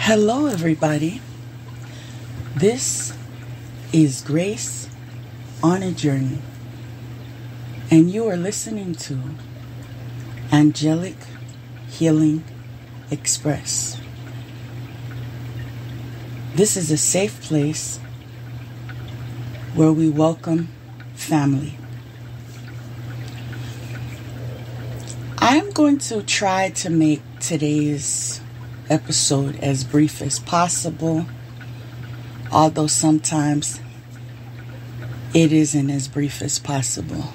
Hello, everybody. This is Grace on a Journey, and you are listening to Angelic Healing Express. This is a safe place where we welcome family. I'm going to try to make today's episode as brief as possible, although sometimes it isn't as brief as possible.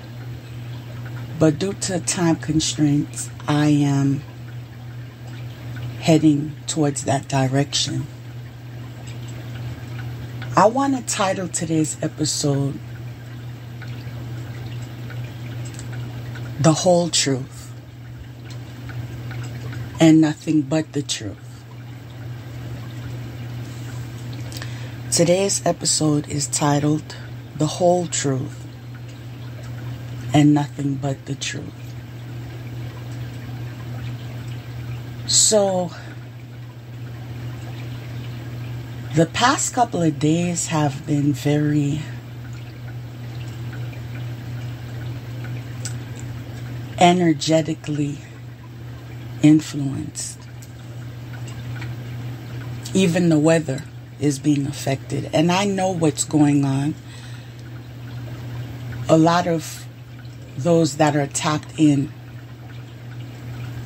But due to time constraints, I am heading towards that direction. I want to title today's episode The Whole Truth and Nothing But the Truth. Today's episode is titled The Whole Truth and Nothing But the Truth. So, the past couple of days have been very energetically influenced. Even the weather is being affected, and I know what's going on. A lot of those that are tapped in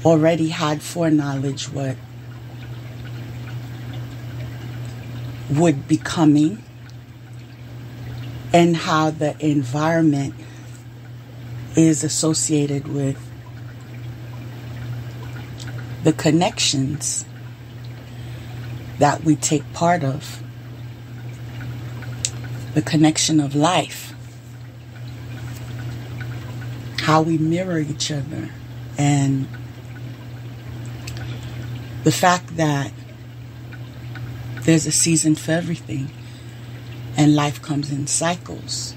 already had foreknowledge what would be coming and how the environment is associated with the connections that we take part of, the connection of life, how we mirror each other, and the fact that there's a season for everything and life comes in cycles.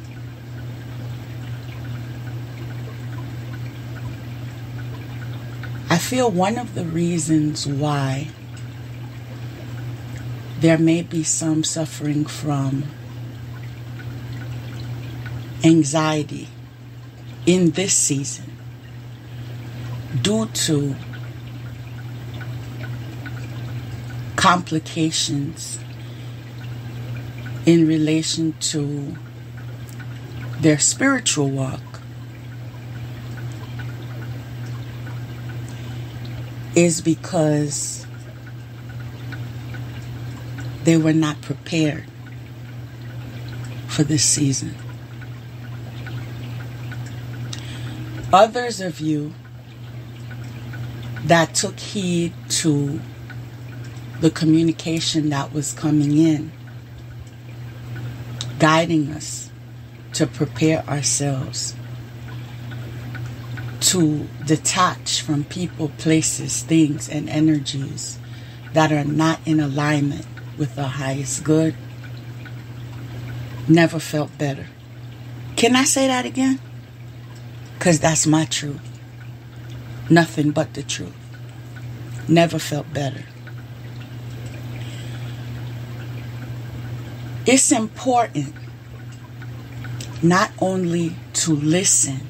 I feel one of the reasons why there may be some suffering from anxiety in this season due to complications in relation to their spiritual walk is because they were not prepared for this season. Others of you that took heed to the communication that was coming in, guiding us to prepare ourselves to detach from people, places, things, and energies that are not in alignment with our highest good, never felt better. Can I say that again? Because that's my truth. Nothing but the truth. Never felt better. It's important not only to listen,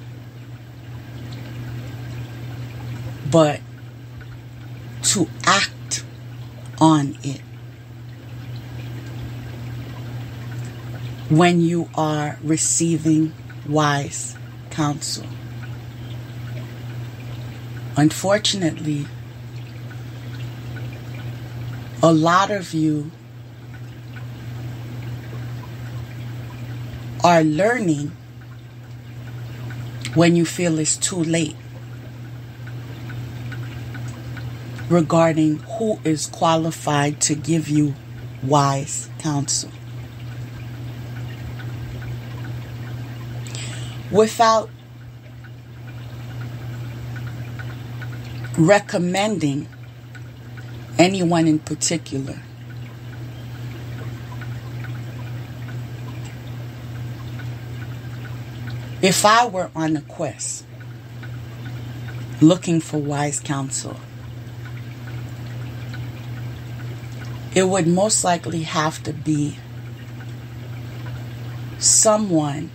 but to act on it when you are receiving wise counsel. Unfortunately, a lot of you are learning when you feel it's too late regarding who is qualified to give you wise counsel. Without recommending anyone in particular, if I were on a quest looking for wise counsel, it would most likely have to be someone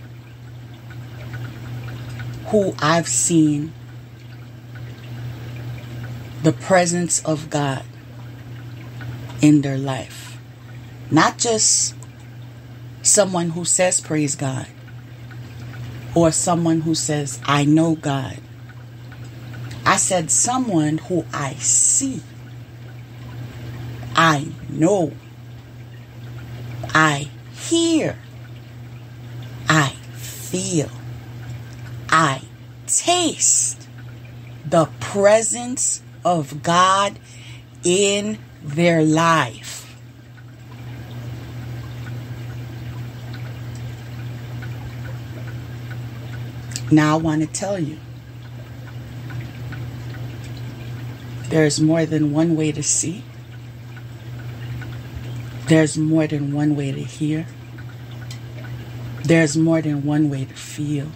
who I've seen the presence of God in their life. Not just someone who says praise God, or someone who says I know God. I said someone who I see, I know, I hear, I feel, I taste the presence of God in their life. Now I want to tell you, there's more than one way to see. There's more than one way to hear. There's more than one way to feel.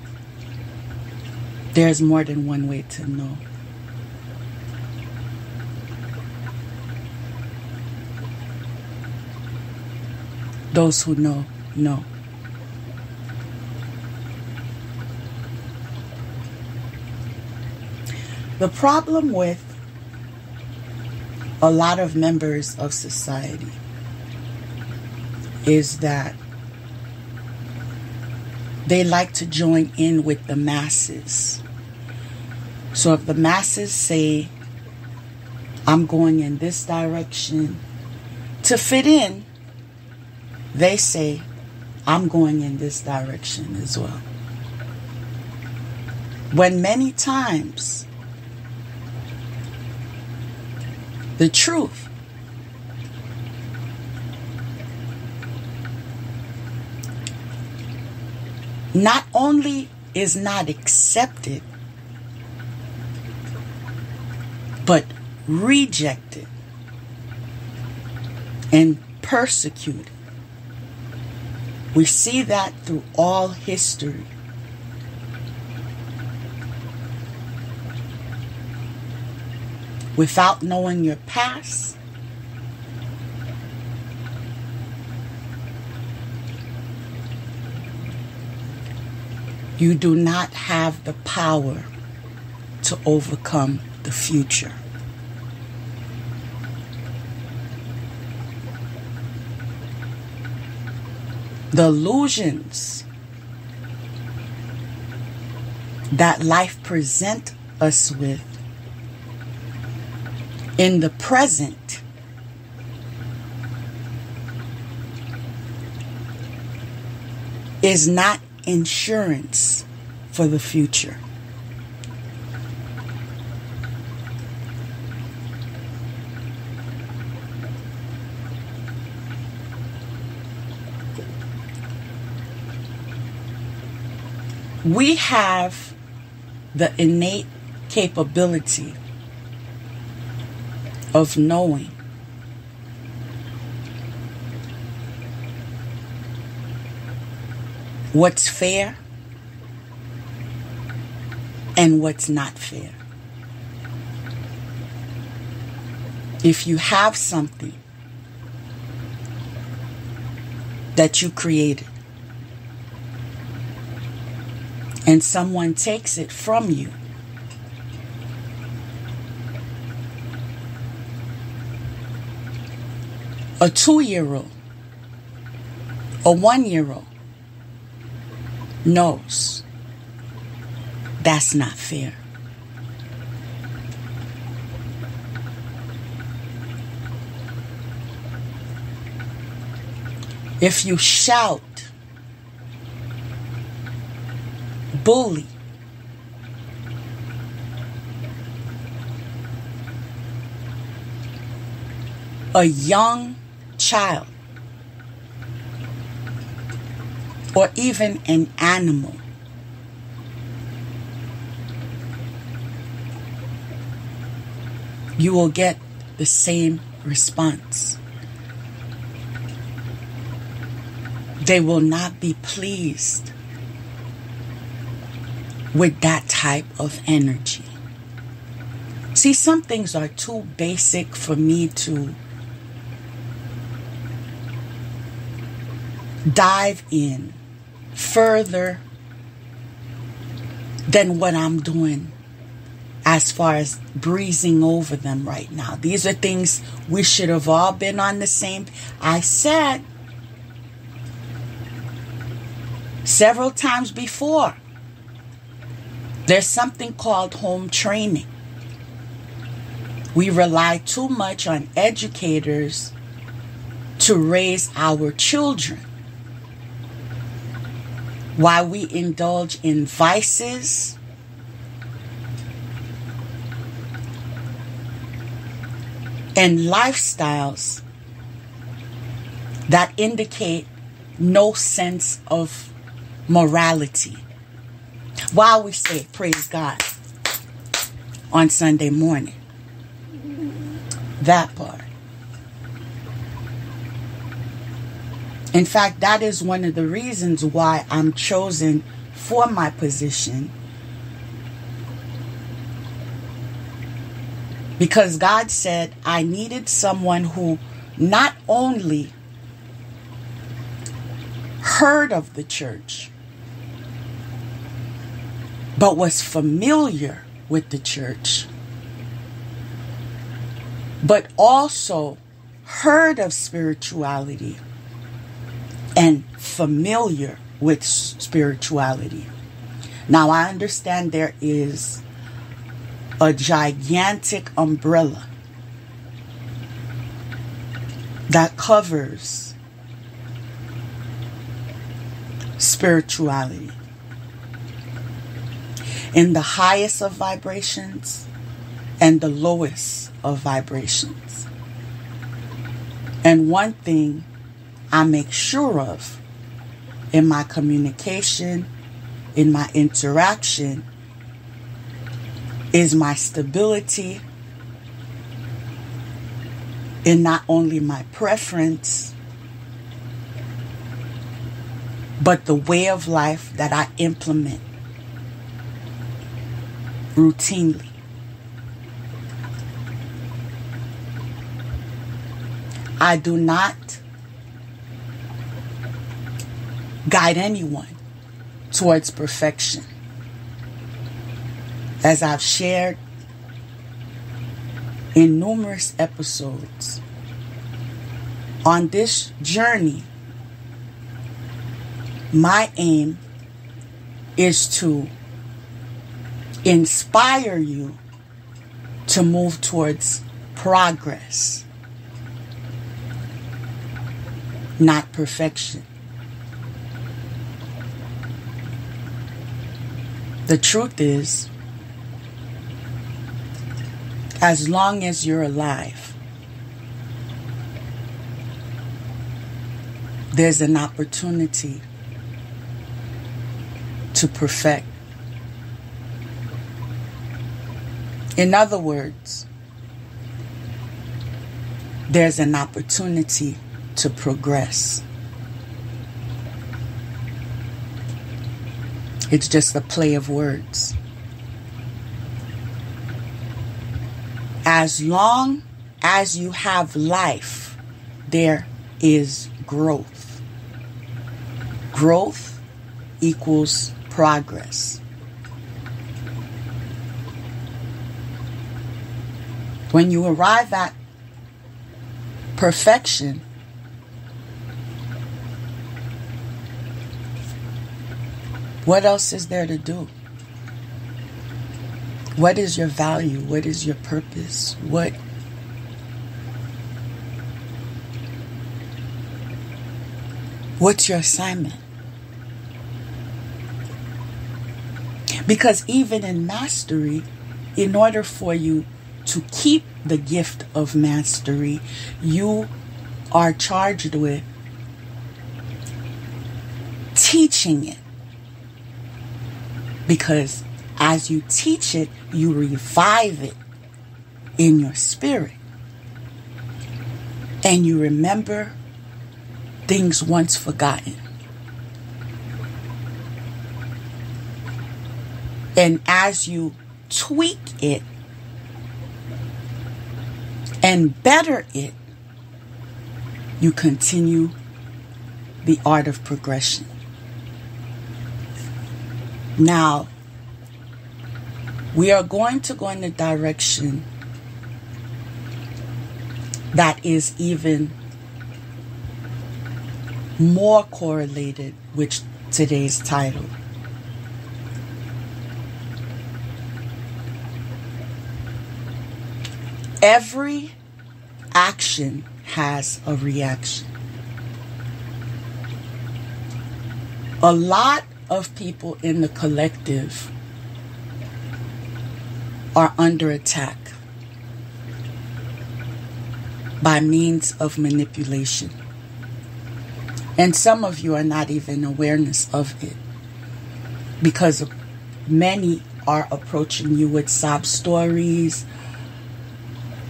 There's more than one way to know. Those who know, know. The problem with a lot of members of society is that they like to join in with the masses. So if the masses say, I'm going in this direction to fit in, they say, I'm going in this direction as well. When many times, the truth not only is not accepted, but rejected and persecuted. We see that through all history. Without knowing your past, you do not have the power to overcome the future. The illusions that life presents us with in the present is not insurance for the future. We have the innate capability of knowing what's fair and what's not fair. If you have something that you created and someone takes it from you, a 2-year-old, a 1-year-old knows that's not fair. If you shout, bully, a young child, or even an animal, you will get the same response. They will not be pleased with that type of energy. See, some things are too basic for me to dive in further than what I'm doing as far as breezing over them right now. These are things we should have all been on the same. I said several times before, there's something called home training. We rely too much on educators to raise our children, while we indulge in vices and lifestyles that indicate no sense of morality. While we say praise God on Sunday morning. That part. In fact, that is one of the reasons why I'm chosen for my position. Because God said I needed someone who not only heard of the church, but was familiar with the church, but also heard of spirituality and familiar with spirituality. Now, I understand there is a gigantic umbrella that covers spirituality. In the highest of vibrations and the lowest of vibrations. And one thing I make sure of in my communication, in my interaction, is my stability in not only my preference, but the way of life that I implement routinely. I do not guide anyone towards perfection. As I've shared in numerous episodes, on this journey, my aim is to inspire you to move towards progress, not perfection. The truth is, as long as you're alive, there's an opportunity to perfect. In other words, there's an opportunity to progress. It's just a play of words. As long as you have life, there is growth. Growth equals progress. When you arrive at perfection, what else is there to do? What is your value? What is your purpose? What's your assignment? Because even in mastery, in order for you to keep the gift of mastery, you are charged with teaching it. Because as you teach it, you revive it in your spirit. And you remember things once forgotten. And as you tweak it and better it, you continue the art of progression. Now, we are going to go in a direction that is even more correlated with today's title. Every action has a reaction. A lot of people in the collective are under attack by means of manipulation. And some of you are not even awareness of it, because many are approaching you with sob stories.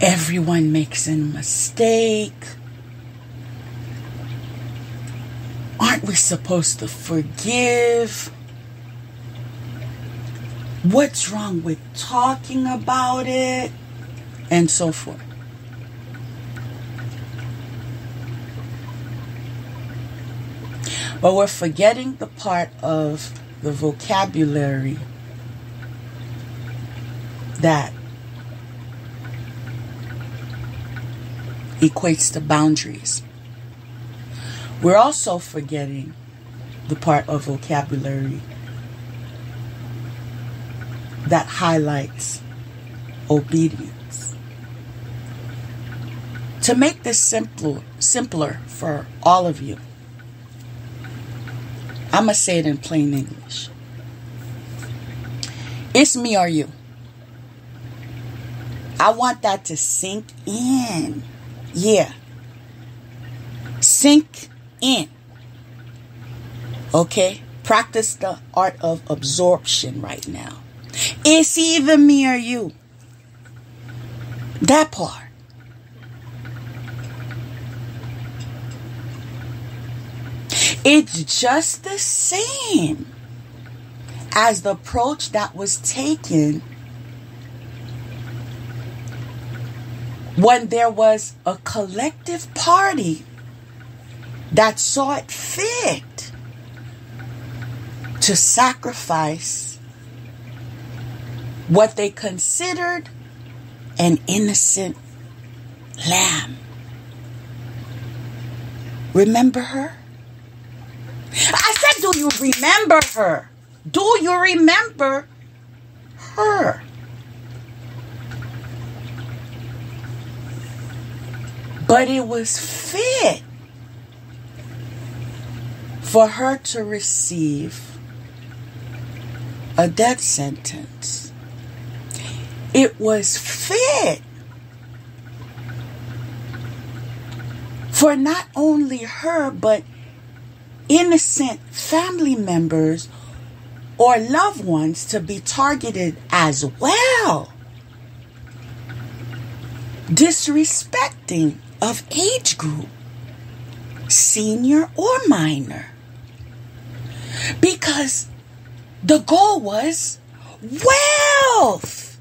Everyone makes a mistake. Aren't we supposed to forgive? What's wrong with talking about it? And so forth. But we're forgetting the part of the vocabulary that equates to boundaries. We're also forgetting the part of vocabulary that highlights obedience. To make this simpler for all of you, I'm going to say it in plain English. It's me or you. I want that to sink in. Yeah. Sink in. Okay? Practice the art of absorption right now. It's either me or you. That part. It's just the same as the approach that was taken when there was a collective party that saw it fit to sacrifice what they considered an innocent lamb. Remember her? I said, do you remember her? Do you remember her? But it was fit for her to receive a death sentence. It was fit for not only her, but innocent family members or loved ones to be targeted as well. Disrespecting of age group, senior or minor. Because the goal was wealth.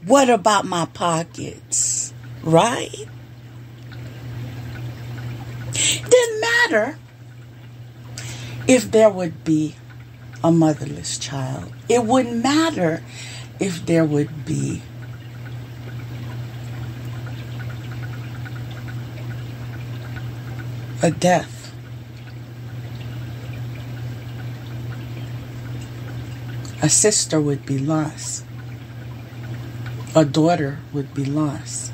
What about my pockets? Right? Didn't matter if there would be a motherless child. It wouldn't matter if there would be a death. A sister would be lost. A daughter would be lost.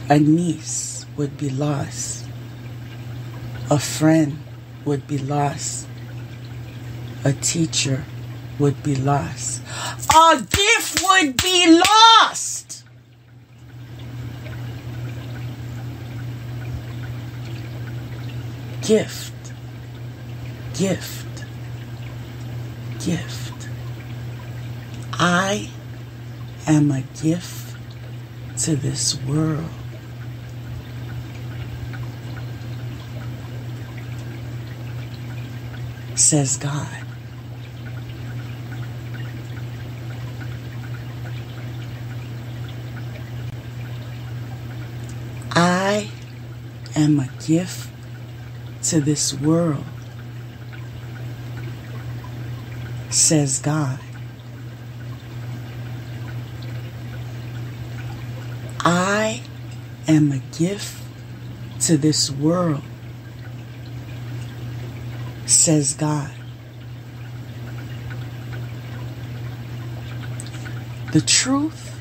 A niece would be lost. A friend would be lost. A teacher would be lost. A gift would be lost. Gift. Gift. Gift. I am a gift to this world. Says God. I am a gift to this world, says God. I am a gift to this world, says God. The truth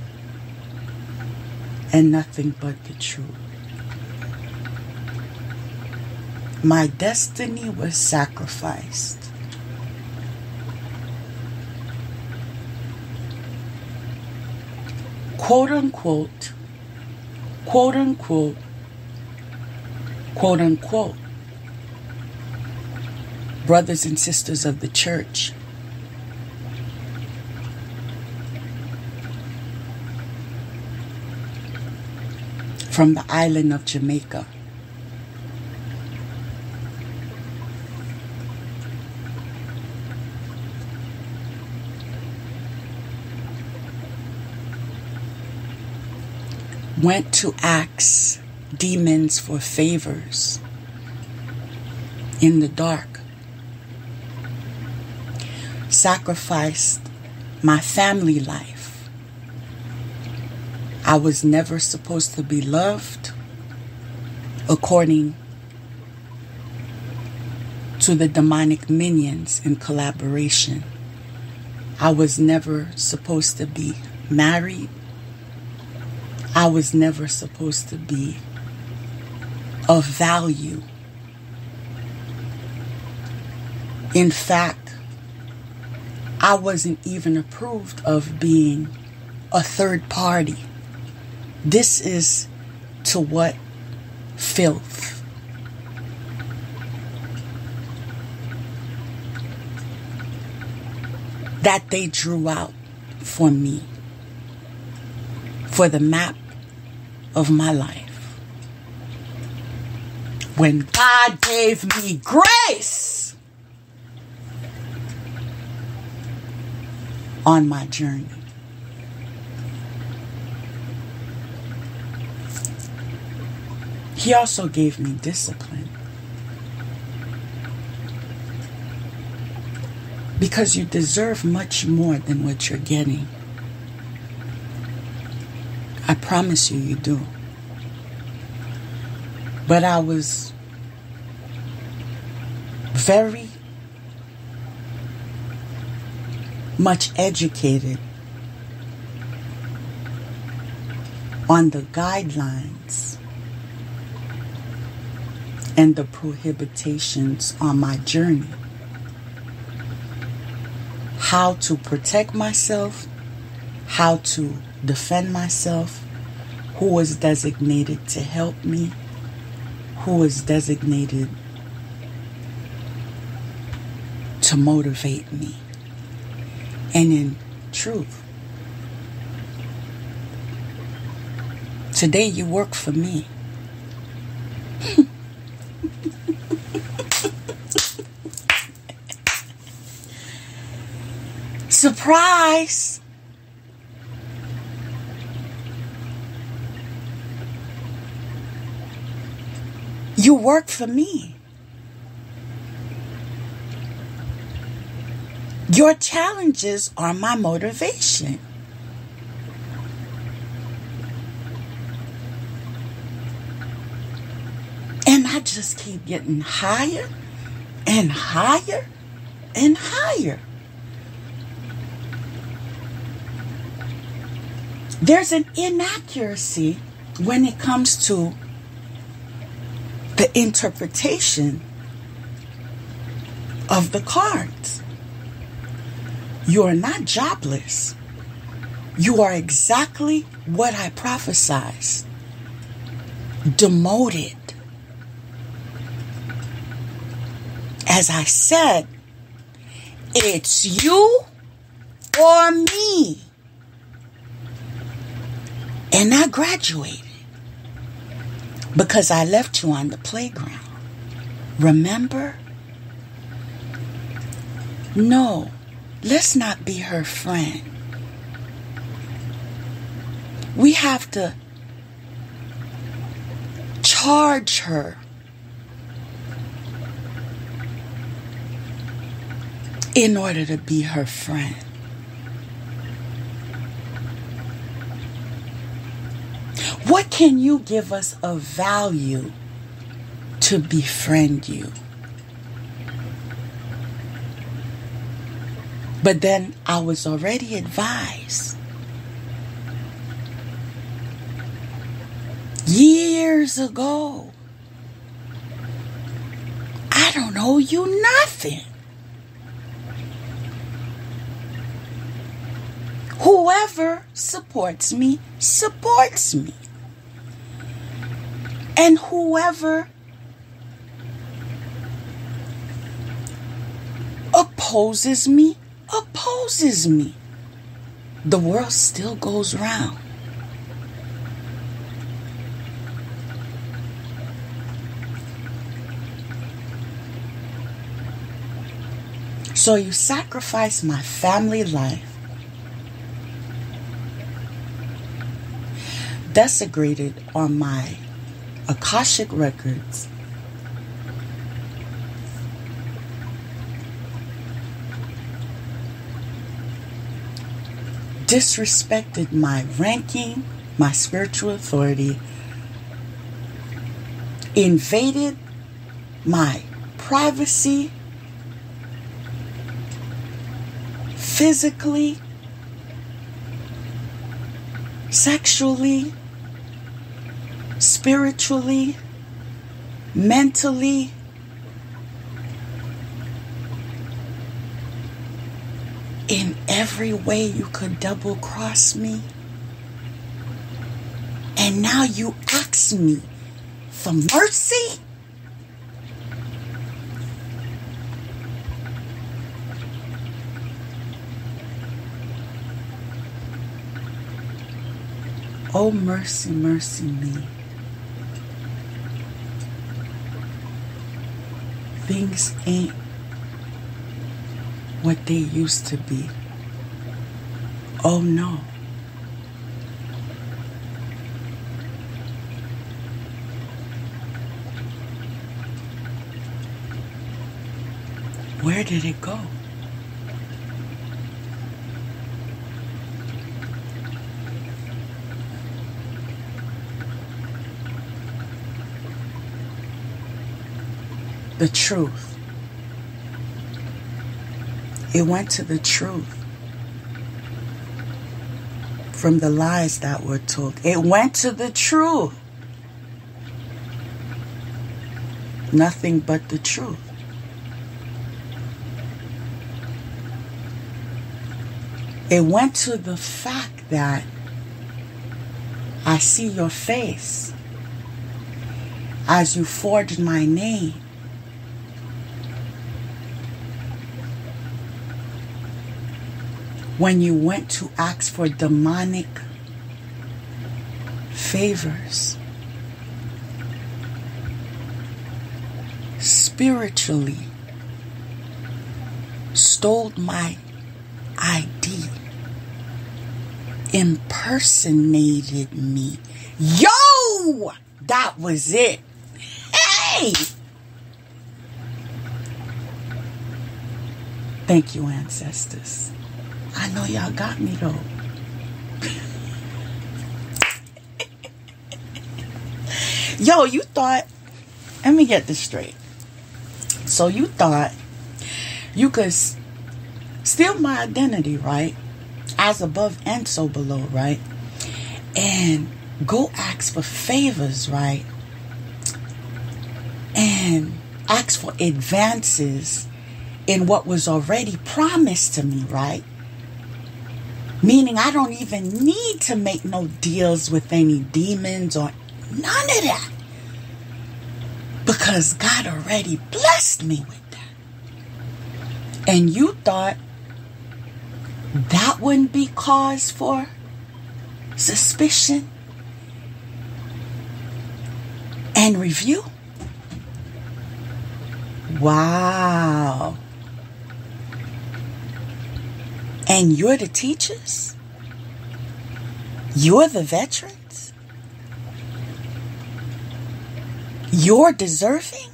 and nothing but the truth. My destiny was sacrificed. Quote unquote, quote unquote, quote unquote, brothers and sisters of the church. From the island of Jamaica. Went to ask demons for favors in the dark. Sacrificed my family life. I was never supposed to be loved according to the demonic minions in collaboration. I was never supposed to be married. I was never supposed to be of value. In fact, I wasn't even approved of being a third party. This is to what filth. That they drew out for me, for the map of my life. When God gave me grace on my journey. He also gave me discipline. Because you deserve much more than what you're getting. I promise you, you do. But I was very much educated on the guidelines and the prohibitions on my journey. How to protect myself, how to defend myself, who was designated to help me, who was designated to motivate me. And in truth, today you work for me. Surprise! You work for me. Your challenges are my motivation. And I just keep getting higher and higher and higher. There's an inaccuracy when it comes to the interpretation of the cards. You are not jobless. You are exactly what I prophesied. Demoted. As I said, it's you or me. And I graduated because I left you on the playground. Remember? No, let's not be her friend. We have to charge her in order to be her friend. What can you give us of value to befriend you? But then I was already advised years ago, I don't owe you nothing. Whoever supports me, supports me. And whoever opposes me, opposes me. The world still goes round. So you sacrifice my family life, desecrated on my Akashic records, disrespected my ranking, my spiritual authority, invaded my privacy, physically, sexually, spiritually, mentally, in every way you could double cross me. And now you ask me for mercy? Oh, mercy, mercy me. Things ain't what they used to be. Oh no. Where did it go? The truth. It went to the truth from the lies that were told. It went to the truth. Nothing but the truth. It went to the fact that I see your face as you forged my name. When you went to ask for demonic favors, spiritually stole my ID, impersonated me. Yo! That was it. Hey! Thank you, ancestors. I know y'all got me though. Yo, you thought, let me get this straight. So you thought you could steal my identity, right? As above and so below, right? And go ask for favors, right? And ask for advances in what was already promised to me, right? Meaning I don't even need to make no deals with any demons or none of that. Because God already blessed me with that. And you thought that wouldn't be cause for suspicion and review? Wow. And you're the teachers? You're the veterans? You're deserving?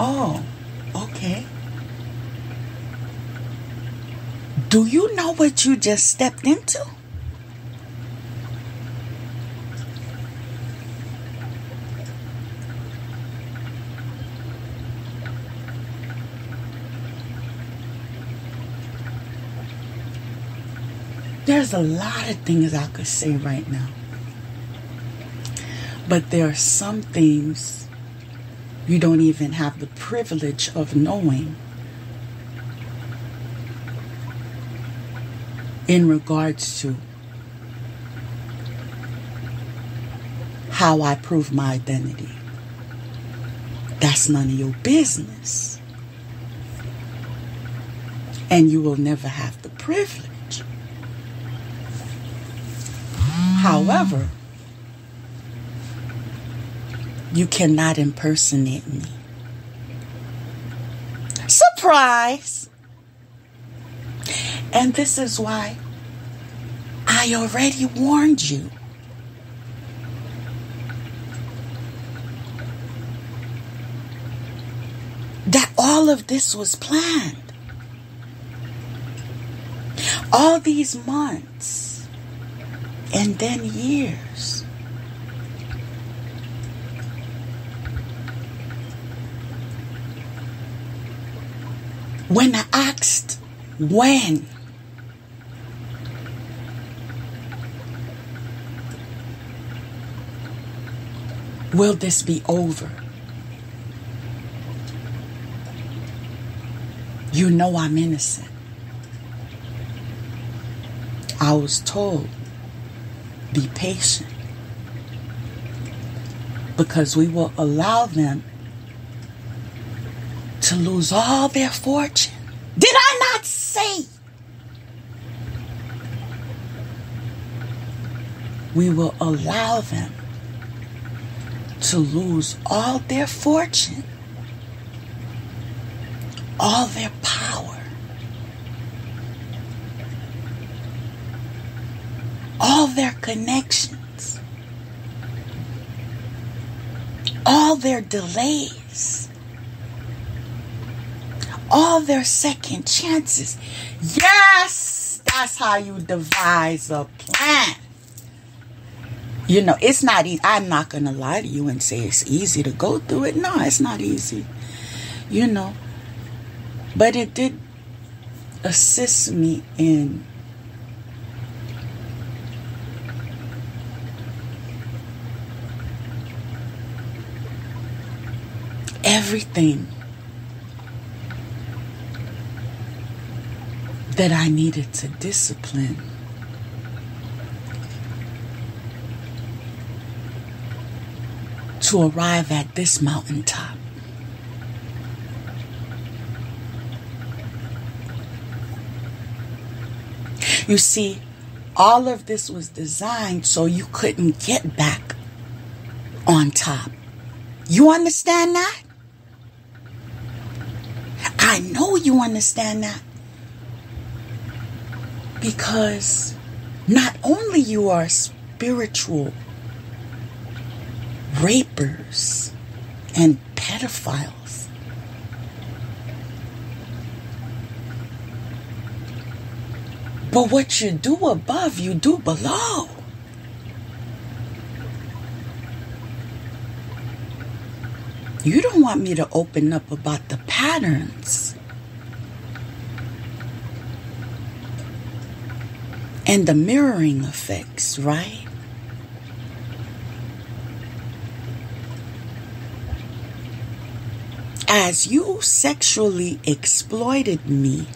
Oh, okay. Do you know what you just stepped into? There's a lot of things I could say right now. But there are some things you don't even have the privilege of knowing in regards to how I prove my identity. That's none of your business. And you will never have the privilege. However, you cannot impersonate me. Surprise! And this is why I already warned you. That all of this was planned. All these months. And then years. When I asked when, will this be over? You know I'm innocent. I was told, be patient, because we will allow them to lose all their fortune. Did I not say? We will allow them to lose all their fortune, all their power, all their connections, all their delays, all their second chances. Yes, that's how you devise a plan. You know, it's not easy. I'm not going to lie to you and say it's easy to go through it. No, it's not easy. You know, but it did assist me in everything that I needed to discipline to arrive at this mountaintop. You see, all of this was designed so you couldn't get back on top. You understand that? I know you understand that. Because not only you are spiritual rapers and pedophiles, but what you do above, you do below. You don't want me to open up about the patterns and the mirroring effects, right? As you sexually exploited me,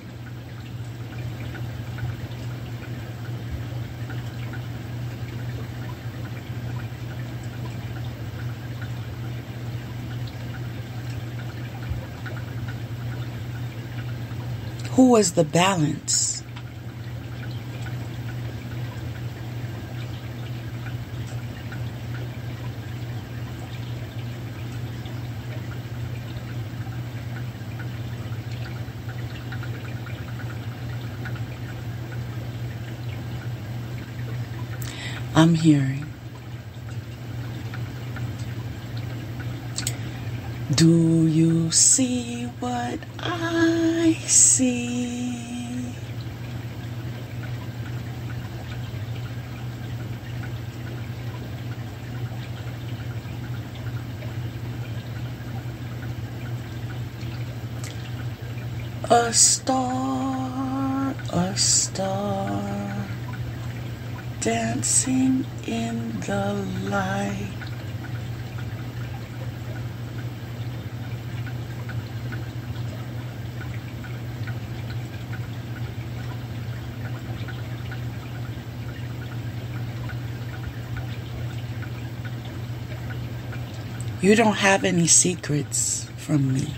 who was the balance? I'm hearing. Do you see what I see? A star, dancing in the light. You don't have any secrets from me.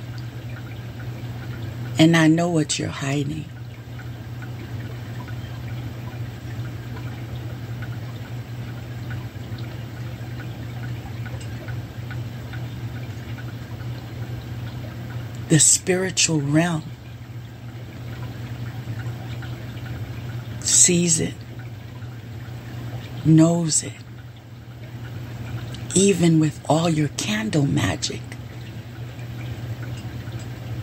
And I know what you're hiding. The spiritual realm sees it, knows it, even with all your candle magic.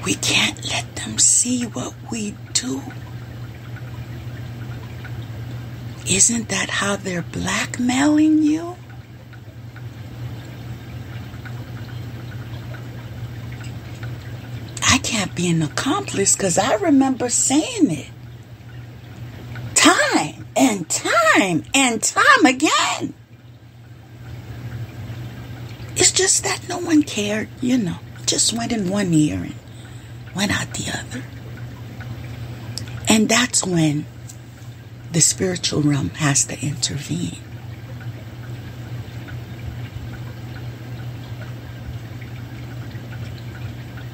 We can't let them see what we do. Isn't that how they're blackmailing you? I can't be an accomplice because I remember saying it time and time and time again. It's just that no one cared, just went in one ear and went out the other. And that's when the spiritual realm has to intervene.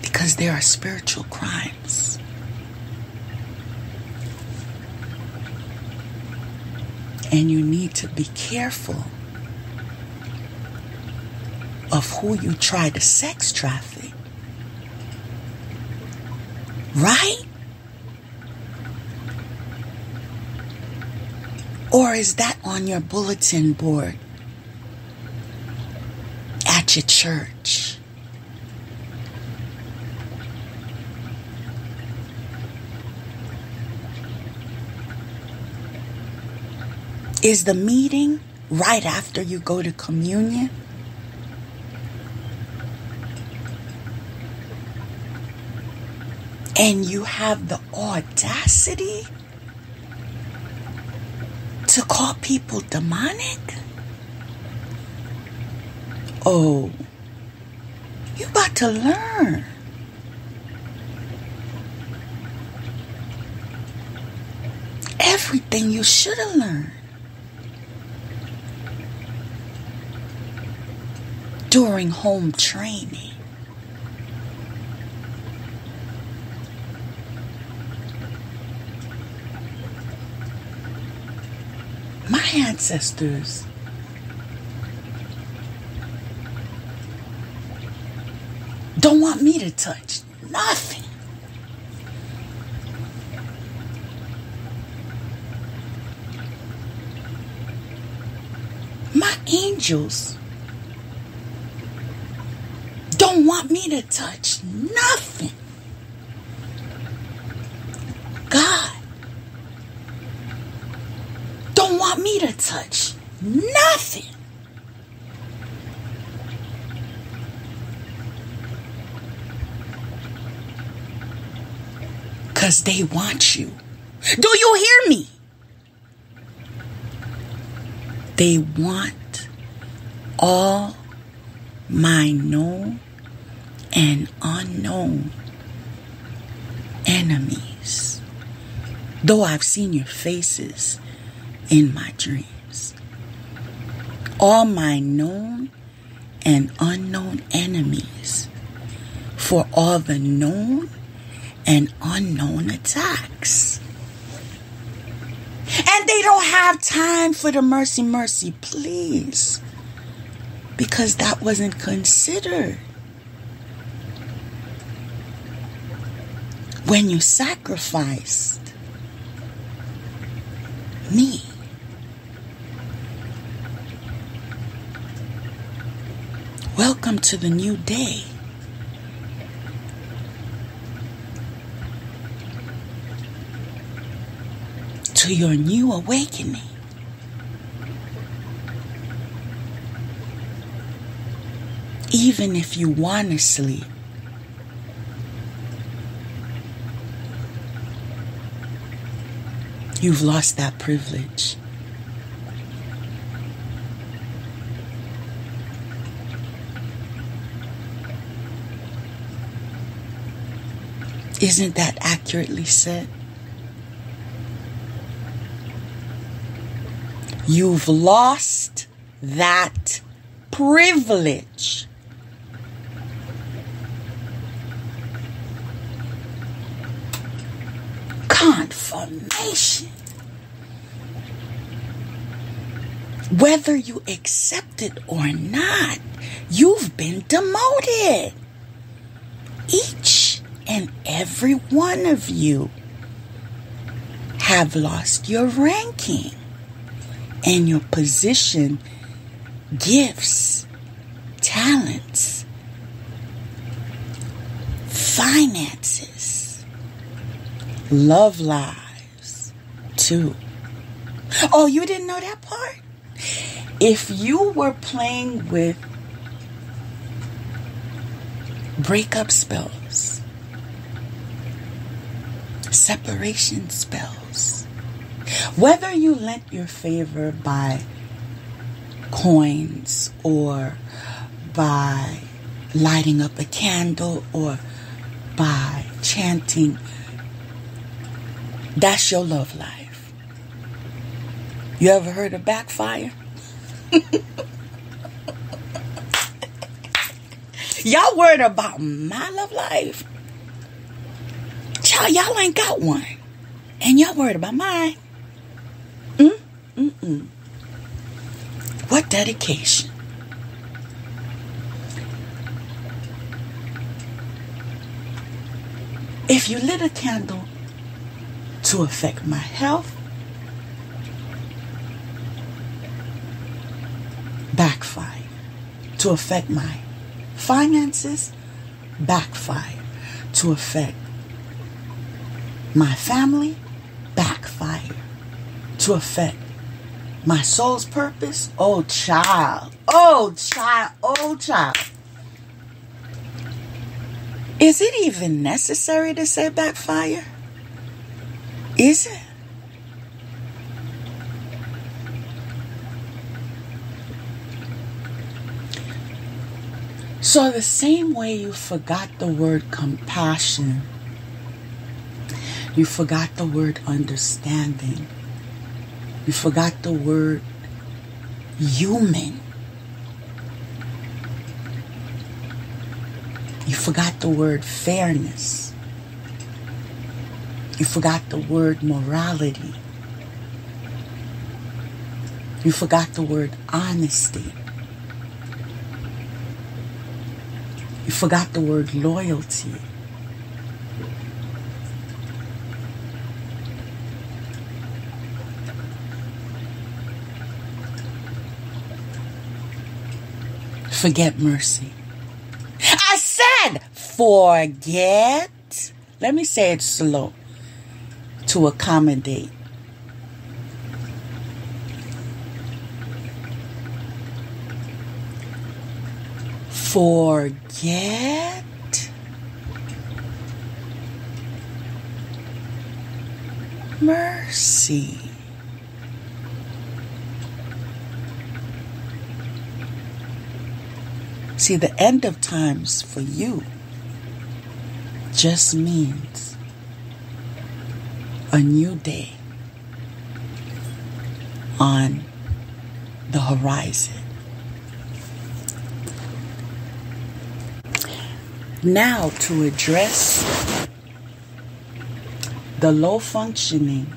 Because there are spiritual crimes. And you need to be careful of who you try to sex traffic. Right? Or is that on your bulletin board at your church? Is the meeting right after you go to communion? And you have the audacity to call people demonic? Oh, you about to learn. Everything you should have learned during home training. My ancestors don't want me to touch nothing. My angels don't want me to touch nothing. God don't want me to touch nothing. Because they want you. Do you hear me? They want all my known and unknown enemies. Though I've seen your faces in my dreams. All my known and unknown enemies for all the known and unknown attacks. And they don't have time for the mercy, please. Because that wasn't considered. When you sacrificed me. Welcome to the new day. To your new awakening. Even if you want to sleep, You've lost that privilege. Isn't that accurately said? You've lost that privilege. Confirmation. Whether you accept it or not, you've been demoted. Each and every one of you have lost your ranking and your position, gifts, talents, finances, love lives, too. Oh, you didn't know that part? If you were playing with breakup spells, separation spells, whether you lent your favor by coins or by lighting up a candle or by chanting, that's your love life. You ever heard of backfire? Y'all worried about my love life? Child, y'all ain't got one. And y'all worried about mine. What dedication. If you lit a candle to affect my health, backfire. To affect my finances, backfire. To affect my family, backfire. To affect my soul's purpose, oh child, oh child, oh child. Is it even necessary to say backfire? Is it? So the same way you forgot the word compassion, you forgot the word understanding, you forgot the word human, you forgot the word fairness, you forgot the word morality, you forgot the word honesty, you forgot the word loyalty. Forget mercy. I said forget. Let me say it slow to accommodate. Forget mercy. See, the end of times for you just means a new day on the horizon. Now, to address the low functioning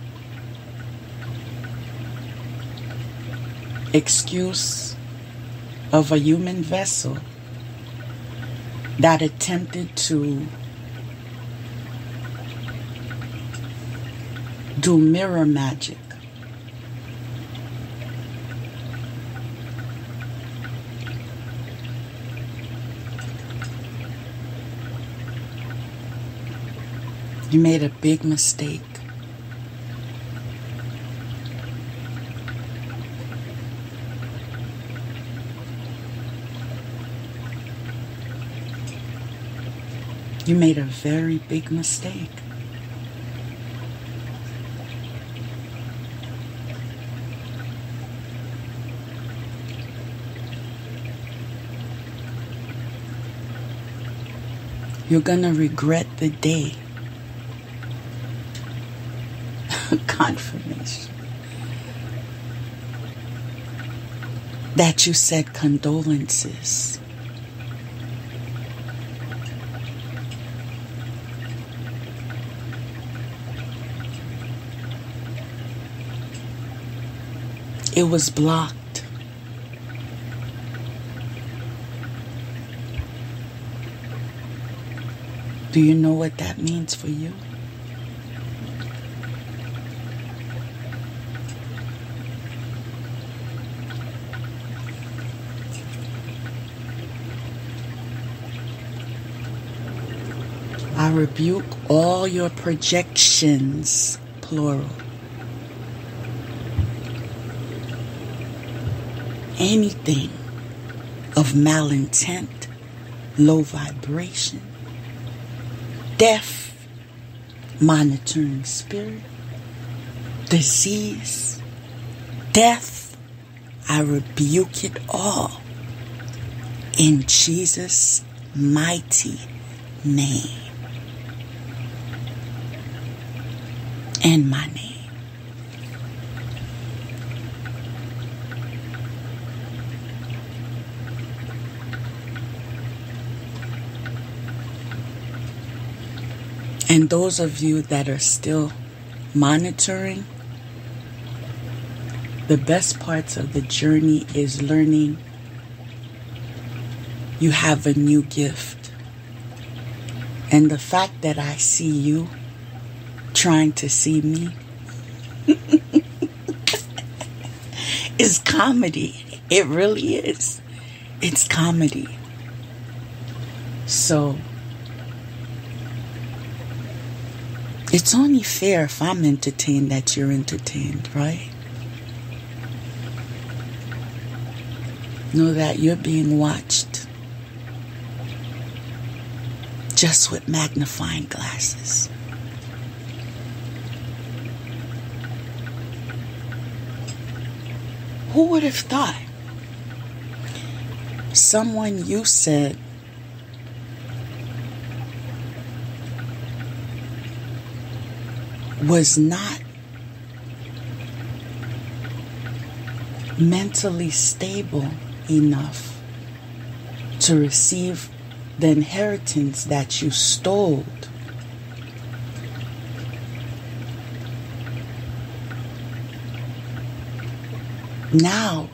excuse of a human vessel that attempted to do mirror magic. You made a big mistake. You made a very big mistake. You're going to regret the day. Confirmation. That you said condolences. It was blocked. Do you know what that means for you? I rebuke all your projections, plural. Anything of malintent, low vibration, deaf, monitoring spirit, disease, death, I rebuke it all in Jesus' mighty name and my name. And those of you that are still monitoring, the best parts of the journey is learning you have a new gift. And the fact that I see you trying to see me is comedy. It really is. It's comedy. So it's only fair if I'm entertained that you're entertained, right? Know that you're being watched just with magnifying glasses. Who would have thought someone you said was not mentally stable enough to receive the inheritance that you stole, now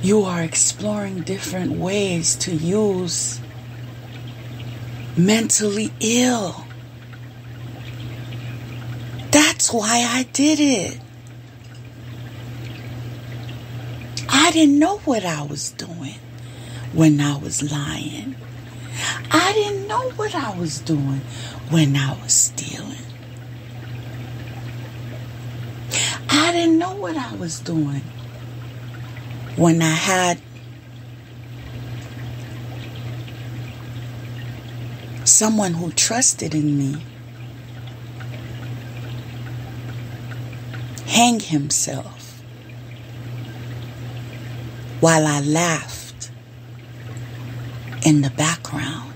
you are exploring different ways to use mentally ill. That's why I did it. I didn't know what I was doing when I was lying. I didn't know what I was doing when I was stealing. I didn't know what I was doing when I had someone who trusted in me hang himself while I laughed in the background.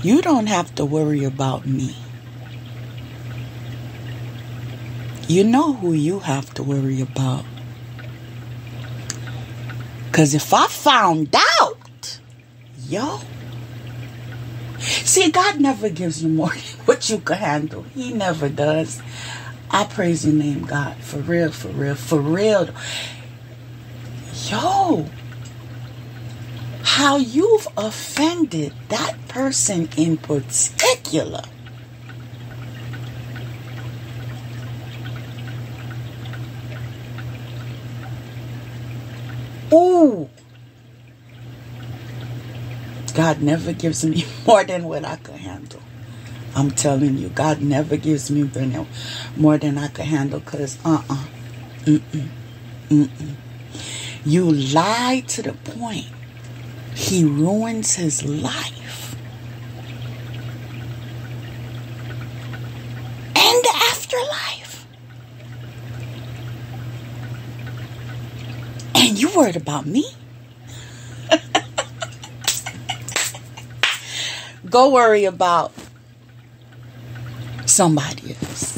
You don't have to worry about me. You know who you have to worry about. Because if I found out, see, God never gives you more than what you can handle. He never does. I praise your name, God. For real, for real, for real. How you've offended that person in particular. Ooh. God never gives me more than what I can handle. I'm telling you, God never gives me more than I can handle. Because, You lie to the point he ruins his life and the afterlife. And you worried about me? Go worry about somebody else.